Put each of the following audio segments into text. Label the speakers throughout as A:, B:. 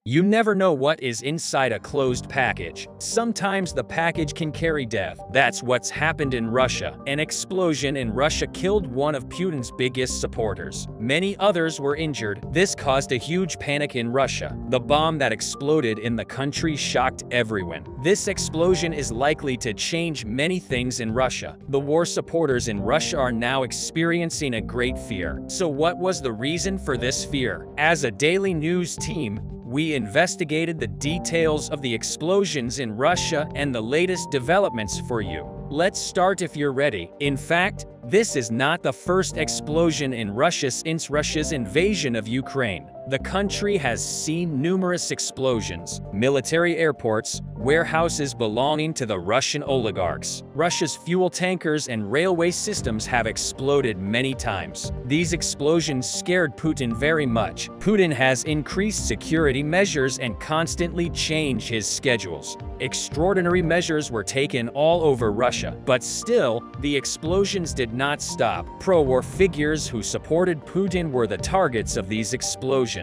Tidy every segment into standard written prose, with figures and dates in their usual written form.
A: You never know what is inside a closed package. Sometimes the package can carry death. That's what's happened in Russia. An explosion in Russia killed one of Putin's biggest supporters. Many others were injured. This caused a huge panic in Russia. The bomb that exploded in the country shocked everyone. This explosion is likely to change many things in Russia. The war supporters in Russia are now experiencing a great fear. So what was the reason for this fear? As a daily news team, we investigated the details of the explosions in Russia and the latest developments for you. Let's start if you're ready. In fact, this is not the first explosion in Russia since Russia's invasion of Ukraine. The country has seen numerous explosions, military airports, warehouses belonging to the Russian oligarchs. Russia's fuel tankers and railway systems have exploded many times. These explosions scared Putin very much. Putin has increased security measures and constantly changed his schedules. Extraordinary measures were taken all over Russia, but still, the explosions did not stop. Pro-war figures who supported Putin were the targets of these explosions.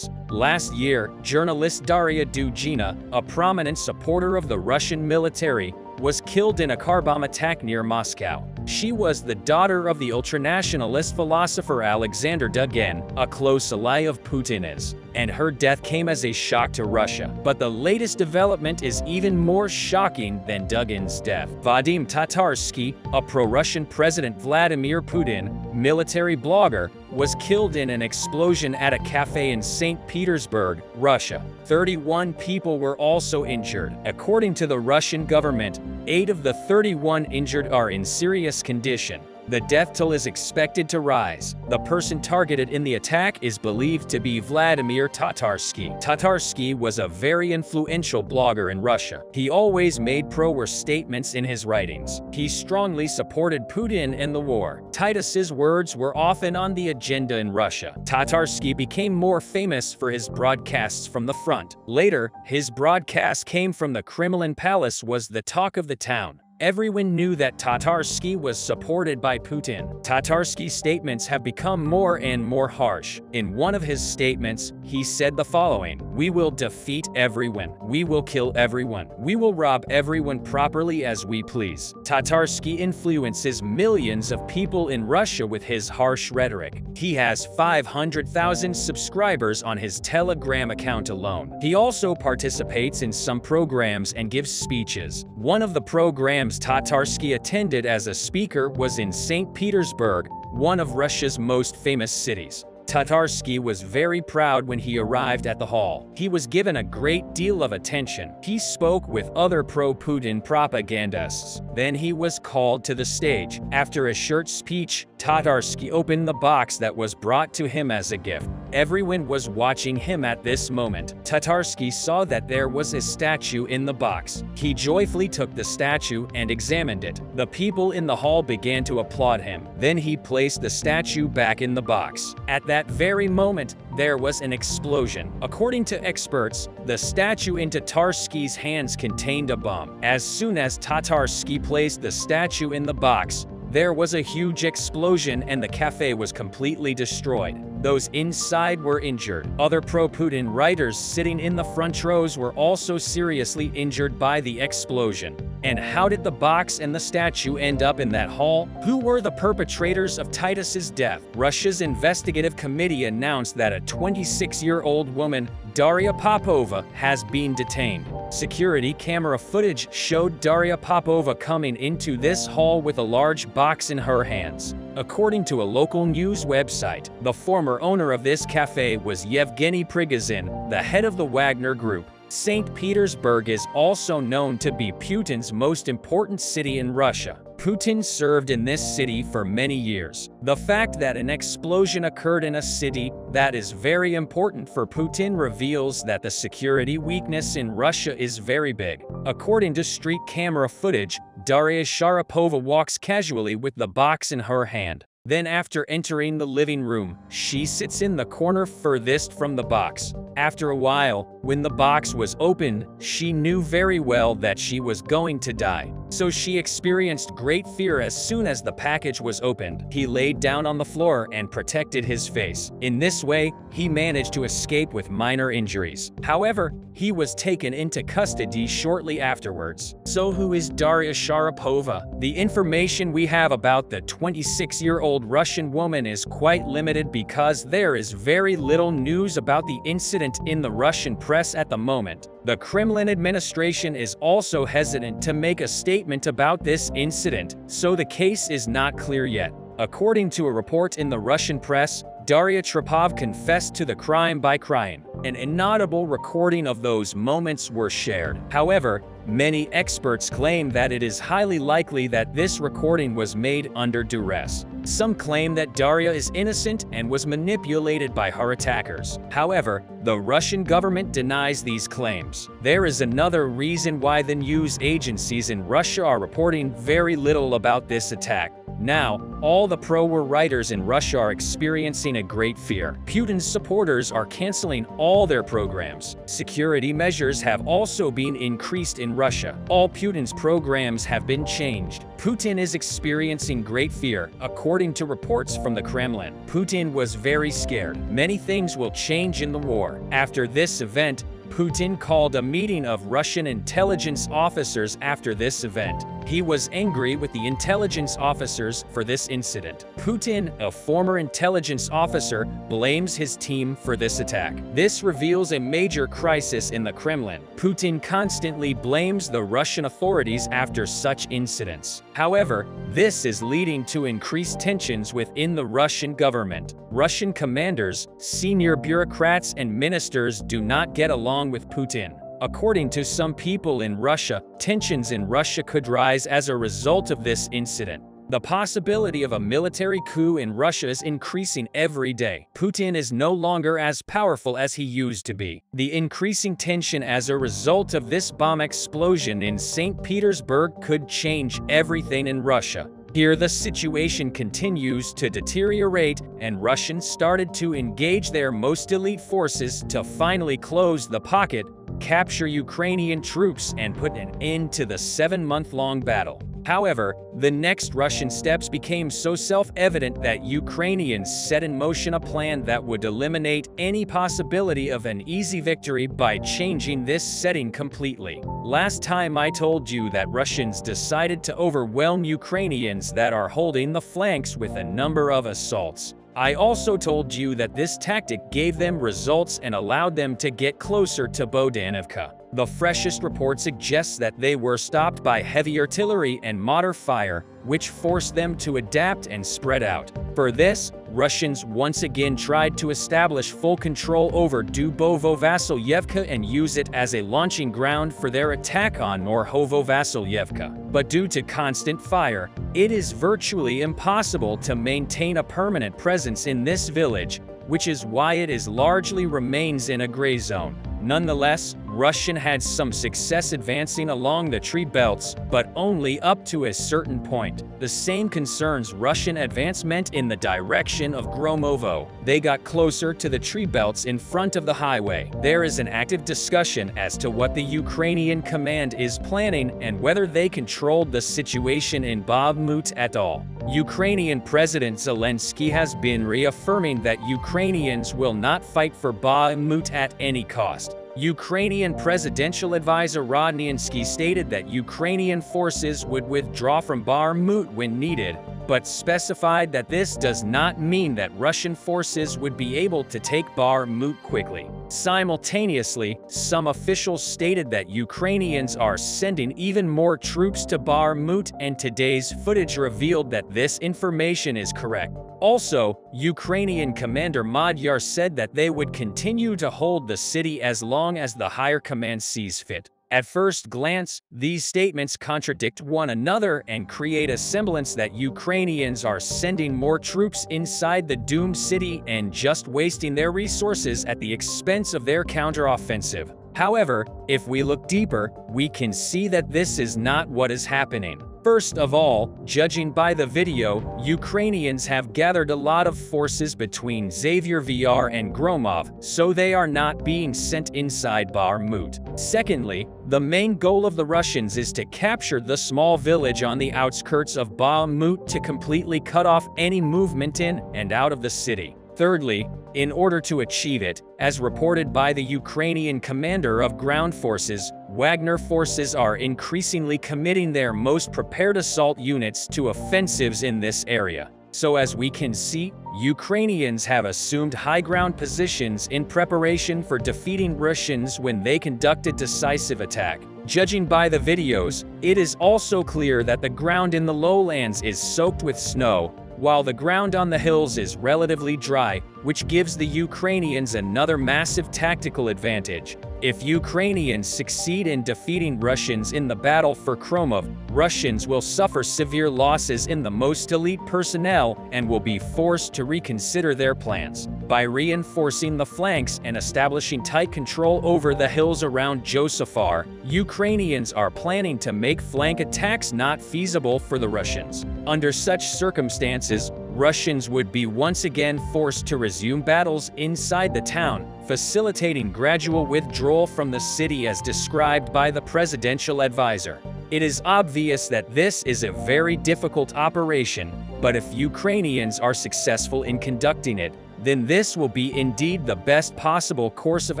A: Last year, journalist Daria Dugina, a prominent supporter of the Russian military, was killed in a car bomb attack near Moscow. She was the daughter of the ultranationalist philosopher Alexander Dugin, a close ally of Putin's, and her death came as a shock to Russia. But the latest development is even more shocking than Dugin's death. Vadim Tatarsky, a pro-Russian President Vladimir Putin military blogger, was killed in an explosion at a café in Saint Petersburg, Russia. 31 people were also injured. According to the Russian government, 8 of the 31 injured are in serious condition. The death toll is expected to rise. The person targeted in the attack is believed to be Vladimir Tatarsky. Tatarsky was a very influential blogger in Russia. He always made pro-war statements in his writings. He strongly supported Putin and the war. Titus's words were often on the agenda in Russia. Tatarsky became more famous for his broadcasts from the front. Later, his broadcast came from the Kremlin Palace was the talk of the town. Everyone knew that Tatarsky was supported by Putin. Tatarsky's statements have become more and more harsh. In one of his statements, he said the following: "We will defeat everyone. We will kill everyone. We will rob everyone properly as we please." Tatarsky influences millions of people in Russia with his harsh rhetoric. He has 500,000 subscribers on his Telegram account alone. He also participates in some programs and gives speeches. One of the programs Tatarsky attended as a speaker was in Saint Petersburg, one of Russia's most famous cities. Tatarsky was very proud when he arrived at the hall. He was given a great deal of attention. He spoke with other pro-Putin propagandists. Then he was called to the stage. After a short speech, Tatarsky opened the box that was brought to him as a gift. Everyone was watching him at this moment. Tatarsky saw that there was a statue in the box. He joyfully took the statue and examined it. The people in the hall began to applaud him. Then he placed the statue back in the box. At that very moment, there was an explosion. According to experts, the statue in Tatarsky's hands contained a bomb. As soon as Tatarsky placed the statue in the box, there was a huge explosion and the cafe was completely destroyed. Those inside were injured. Other pro-Putin writers sitting in the front rows were also seriously injured by the explosion. And how did the box and the statue end up in that hall? Who were the perpetrators of Titus's death? Russia's investigative committee announced that a 26-year-old woman, Daria Popova, has been detained. Security camera footage showed Daria Popova coming into this hall with a large box in her hands. According to a local news website, the former owner of this cafe was Yevgeny Prigozhin, the head of the Wagner Group. Saint Petersburg is also known to be Putin's most important city in Russia. Putin served in this city for many years. The fact that an explosion occurred in a city that is very important for Putin reveals that the security weakness in Russia is very big. According to street camera footage, Daria Sharapova walks casually with the box in her hand. Then after entering the living room, she sits in the corner furthest from the box. After a while, when the box was opened, she knew very well that she was going to die. So she experienced great fear as soon as the package was opened. He laid down on the floor and protected his face. In this way, he managed to escape with minor injuries. However, he was taken into custody shortly afterwards. So who is Daria Sharapova? The information we have about the 26-year-old Russian woman is quite limited because there is very little news about the incident in the Russian press at the moment. The Kremlin administration is also hesitant to make a statement about this incident, so the case is not clear yet. According to a report in the Russian press, Daria Sharapova confessed to the crime by crying. An inaudible recording of those moments were shared. However, many experts claim that it is highly likely that this recording was made under duress. Some claim that Daria is innocent and was manipulated by her attackers. However, the Russian government denies these claims. There is another reason why the news agencies in Russia are reporting very little about this attack. Now, all the pro-war writers in Russia are experiencing a great fear. Putin's supporters are canceling all their programs. Security measures have also been increased in Russia. All Putin's programs have been changed. Putin is experiencing great fear, according to reports from the Kremlin. Putin was very scared. Many things will change in the war. After this event, Putin called a meeting of Russian intelligence officers after this event. He was angry with the intelligence officers for this incident. Putin, a former intelligence officer, blames his team for this attack. This reveals a major crisis in the Kremlin. Putin constantly blames the Russian authorities after such incidents. However, this is leading to increased tensions within the Russian government. Russian commanders, senior bureaucrats, and ministers do not get along with Putin. According to some people in Russia, tensions in Russia could rise as a result of this incident. The possibility of a military coup in Russia is increasing every day. Putin is no longer as powerful as he used to be. The increasing tension as a result of this bomb explosion in Saint Petersburg could change everything in Russia. Here the situation continues to deteriorate, and Russians started to engage their most elite forces to finally close the pocket, capture Ukrainian troops, and put an end to the 7-month-long battle. However, the next Russian steps became so self-evident that Ukrainians set in motion a plan that would eliminate any possibility of an easy victory by changing this setting completely. Last time I told you that Russians decided to overwhelm Ukrainians that are holding the flanks with a number of assaults. I also told you that this tactic gave them results and allowed them to get closer to Bogdanivka. The freshest report suggests that they were stopped by heavy artillery and mortar fire, which forced them to adapt and spread out. For this, Russians once again tried to establish full control over Dubovo-Vasilyevka and use it as a launching ground for their attack on Orhovo-Vasilyevka. But due to constant fire, it is virtually impossible to maintain a permanent presence in this village, which is why it is largely remains in a gray zone. Nonetheless, Russian had some success advancing along the tree belts, but only up to a certain point. The same concerns Russian advancement in the direction of Gromovo. They got closer to the tree belts in front of the highway. There is an active discussion as to what the Ukrainian command is planning and whether they controlled the situation in Bakhmut at all. Ukrainian President Zelensky has been reaffirming that Ukrainians will not fight for Bakhmut at any cost. Ukrainian presidential advisor Rodniansky stated that Ukrainian forces would withdraw from Bakhmut when needed, but specified that this does not mean that Russian forces would be able to take Bakhmut quickly. Simultaneously, some officials stated that Ukrainians are sending even more troops to Bakhmut, and today's footage revealed that this information is correct. Also, Ukrainian commander Madyar said that they would continue to hold the city as long as the higher command sees fit. At first glance, these statements contradict one another and create a semblance that Ukrainians are sending more troops inside the doomed city and just wasting their resources at the expense of their counteroffensive. However, if we look deeper, we can see that this is not what is happening. First of all, judging by the video, Ukrainians have gathered a lot of forces between Xavier VR and Gromov, so they are not being sent inside Bakhmut. Secondly, the main goal of the Russians is to capture the small village on the outskirts of Bakhmut to completely cut off any movement in and out of the city. Thirdly, in order to achieve it, as reported by the Ukrainian commander of ground forces, Wagner forces are increasingly committing their most prepared assault units to offensives in this area. So as we can see, Ukrainians have assumed high ground positions in preparation for defeating Russians when they conduct a decisive attack. Judging by the videos, it is also clear that the ground in the lowlands is soaked with snow, while the ground on the hills is relatively dry, which gives the Ukrainians another massive tactical advantage. If Ukrainians succeed in defeating Russians in the battle for Kromov, Russians will suffer severe losses in the most elite personnel and will be forced to reconsider their plans. By reinforcing the flanks and establishing tight control over the hills around Josifar, Ukrainians are planning to make flank attacks not feasible for the Russians. Under such circumstances, Russians would be once again forced to resume battles inside the town, facilitating gradual withdrawal from the city as described by the presidential advisor. It is obvious that this is a very difficult operation, but if Ukrainians are successful in conducting it, then this will be indeed the best possible course of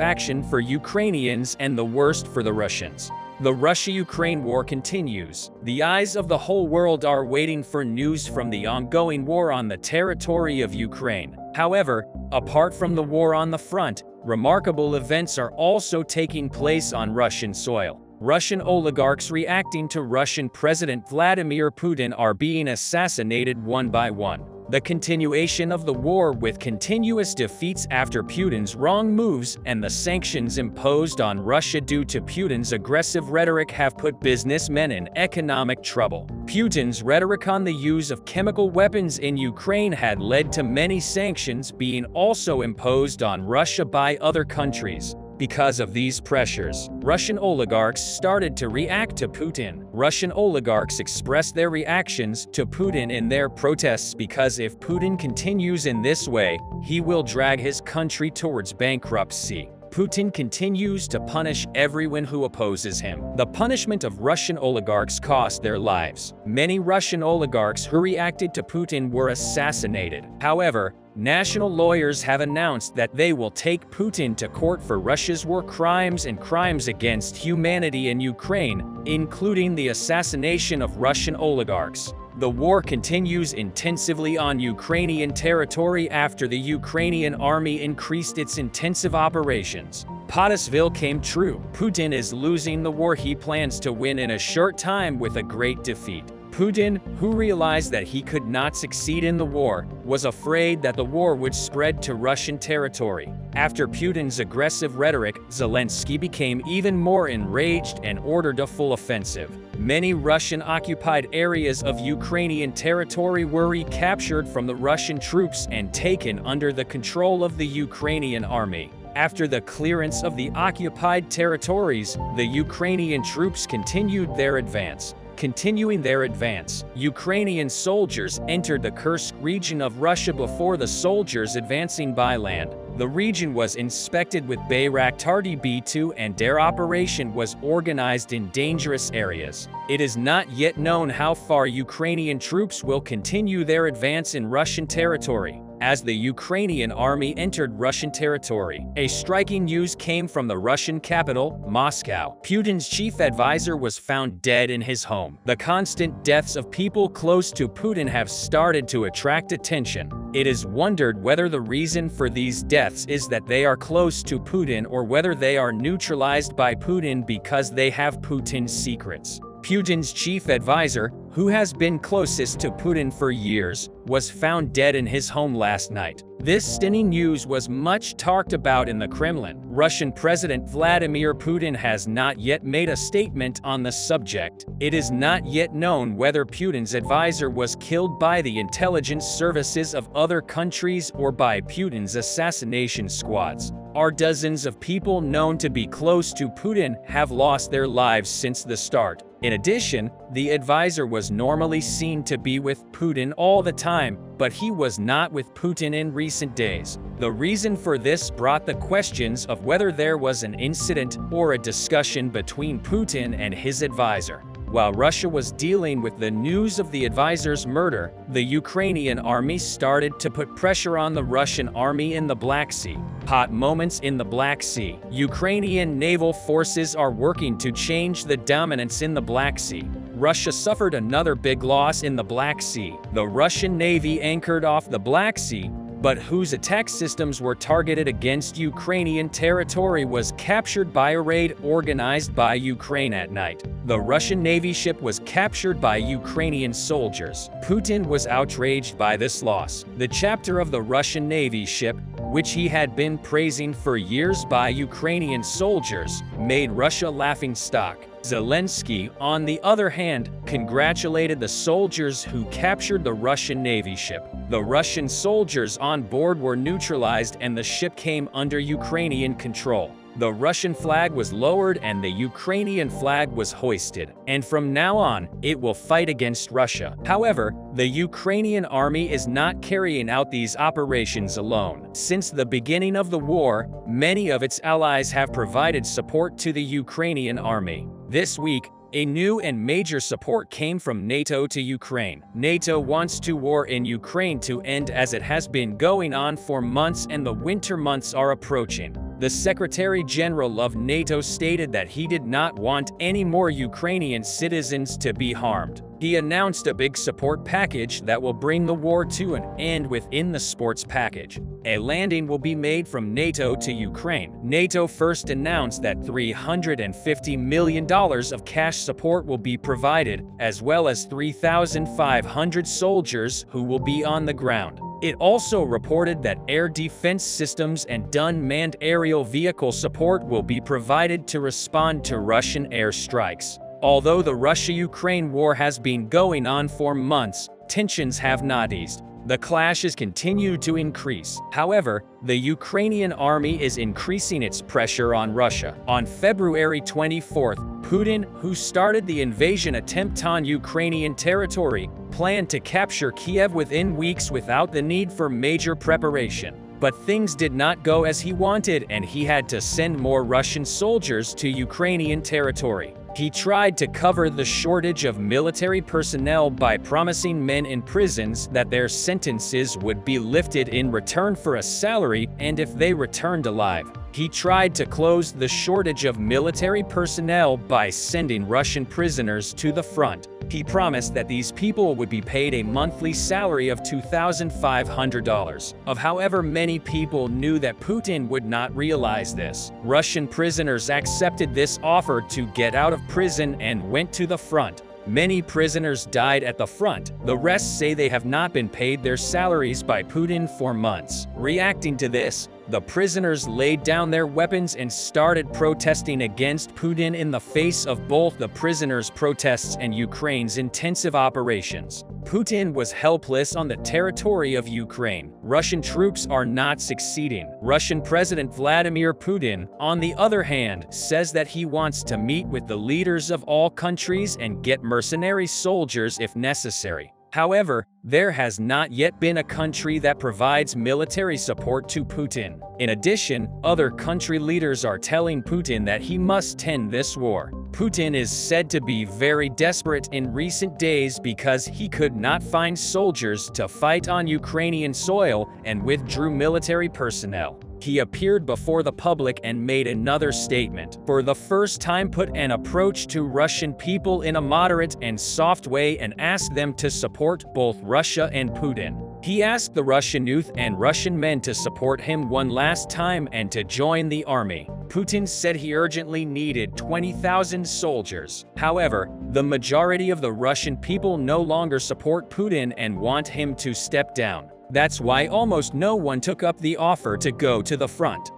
A: action for Ukrainians and the worst for the Russians. The Russia-Ukraine war continues. The eyes of the whole world are waiting for news from the ongoing war on the territory of Ukraine. However, apart from the war on the front, remarkable events are also taking place on Russian soil. Russian oligarchs reacting to Russian President Vladimir Putin are being assassinated one by one. The continuation of the war with continuous defeats after Putin's wrong moves and the sanctions imposed on Russia due to Putin's aggressive rhetoric have put businessmen in economic trouble. Putin's rhetoric on the use of chemical weapons in Ukraine had led to many sanctions being also imposed on Russia by other countries. Because of these pressures, Russian oligarchs started to react to Putin. Russian oligarchs expressed their reactions to Putin in their protests because if Putin continues in this way, he will drag his country towards bankruptcy. Putin continues to punish everyone who opposes him. The punishment of Russian oligarchs cost their lives. Many Russian oligarchs who reacted to Putin were assassinated. However, national lawyers have announced that they will take Putin to court for Russia's war crimes and crimes against humanity in Ukraine, including the assassination of Russian oligarchs. The war continues intensively on Ukrainian territory after the Ukrainian army increased its intensive operations. Pottsville came true. Putin is losing the war he plans to win in a short time with a great defeat. Putin, who realized that he could not succeed in the war, was afraid that the war would spread to Russian territory. After Putin's aggressive rhetoric, Zelensky became even more enraged and ordered a full offensive. Many Russian-occupied areas of Ukrainian territory were recaptured from the Russian troops and taken under the control of the Ukrainian army. After the clearance of the occupied territories, the Ukrainian troops continued their advance. Continuing their advance, Ukrainian soldiers entered the Kursk region of Russia before the soldiers advancing by land. The region was inspected with Bayraktar B-2 and their operation was organized in dangerous areas. It is not yet known how far Ukrainian troops will continue their advance in Russian territory. As the Ukrainian army entered Russian territory, a striking news came from the Russian capital, Moscow. Putin's chief advisor was found dead in his home. The constant deaths of people close to Putin have started to attract attention. It is wondered whether the reason for these deaths is that they are close to Putin or whether they are neutralized by Putin because they have Putin's secrets. Putin's chief advisor, who has been closest to Putin for years, was found dead in his home last night. This stunning news was much talked about in the Kremlin. Russian President Vladimir Putin has not yet made a statement on the subject. It is not yet known whether Putin's advisor was killed by the intelligence services of other countries or by Putin's assassination squads. Dozens of people known to be close to Putin have lost their lives since the start. In addition, the advisor was normally seen to be with Putin all the time, but he was not with Putin in recent days. The reason for this brought the questions of whether there was an incident or a discussion between Putin and his advisor. While Russia was dealing with the news of the advisor's murder, the Ukrainian army started to put pressure on the Russian army in the Black Sea. Hot moments in the Black Sea. Ukrainian naval forces are working to change the dominance in the Black Sea. Russia suffered another big loss in the Black Sea. The Russian Navy anchored off the Black Sea, but whose attack systems were targeted against Ukrainian territory was captured by a raid organized by Ukraine at night. The Russian Navy ship was captured by Ukrainian soldiers. Putin was outraged by this loss. The chapter of the Russian Navy ship, which he had been praising for years by Ukrainian soldiers, made Russia laughingstock. Zelensky, on the other hand, congratulated the soldiers who captured the Russian Navy ship. The Russian soldiers on board were neutralized and the ship came under Ukrainian control. The Russian flag was lowered and the Ukrainian flag was hoisted, and from now on, it will fight against Russia. However, the Ukrainian army is not carrying out these operations alone. Since the beginning of the war, many of its allies have provided support to the Ukrainian army. This week, a new and major support came from NATO to Ukraine. NATO wants the war in Ukraine to end as it has been going on for months and the winter months are approaching. The Secretary General of NATO stated that he did not want any more Ukrainian citizens to be harmed. He announced a big support package that will bring the war to an end within the sports package. A landing will be made from NATO to Ukraine. NATO first announced that $350 million of cash support will be provided, as well as 3,500 soldiers who will be on the ground. It also reported that air defense systems and unmanned aerial vehicle support will be provided to respond to Russian airstrikes. Although the Russia-Ukraine war has been going on for months, tensions have not eased. The clashes continue to increase. However, the Ukrainian army is increasing its pressure on Russia. On February 24th, Putin, who started the invasion attempt on Ukrainian territory, planned to capture Kiev within weeks without the need for major preparation. But things did not go as he wanted and he had to send more Russian soldiers to Ukrainian territory. He tried to cover the shortage of military personnel by promising men in prisons that their sentences would be lifted in return for a salary and if they returned alive. He tried to close the shortage of military personnel by sending Russian prisoners to the front. He promised that these people would be paid a monthly salary of $2,500. However, many people knew that Putin would not realize this. Russian prisoners accepted this offer to get out of prison and went to the front. Many prisoners died at the front. The rest say they have not been paid their salaries by Putin for months. Reacting to this, the prisoners laid down their weapons and started protesting against Putin in the face of both the prisoners' protests and Ukraine's intensive operations. Putin was helpless on the territory of Ukraine. Russian troops are not succeeding. Russian President Vladimir Putin, on the other hand, says that he wants to meet with the leaders of all countries and get mercenary soldiers if necessary. However, there has not yet been a country that provides military support to Putin. In addition, other country leaders are telling Putin that he must end this war. Putin is said to be very desperate in recent days because he could not find soldiers to fight on Ukrainian soil and withdrew military personnel. He appeared before the public and made another statement. For the first time put an approach to Russian people in a moderate and soft way and asked them to support both Russia and Putin. He asked the Russian youth and Russian men to support him one last time and to join the army. Putin said he urgently needed 20,000 soldiers. However, the majority of the Russian people no longer support Putin and want him to step down. That's why almost no one took up the offer to go to the front.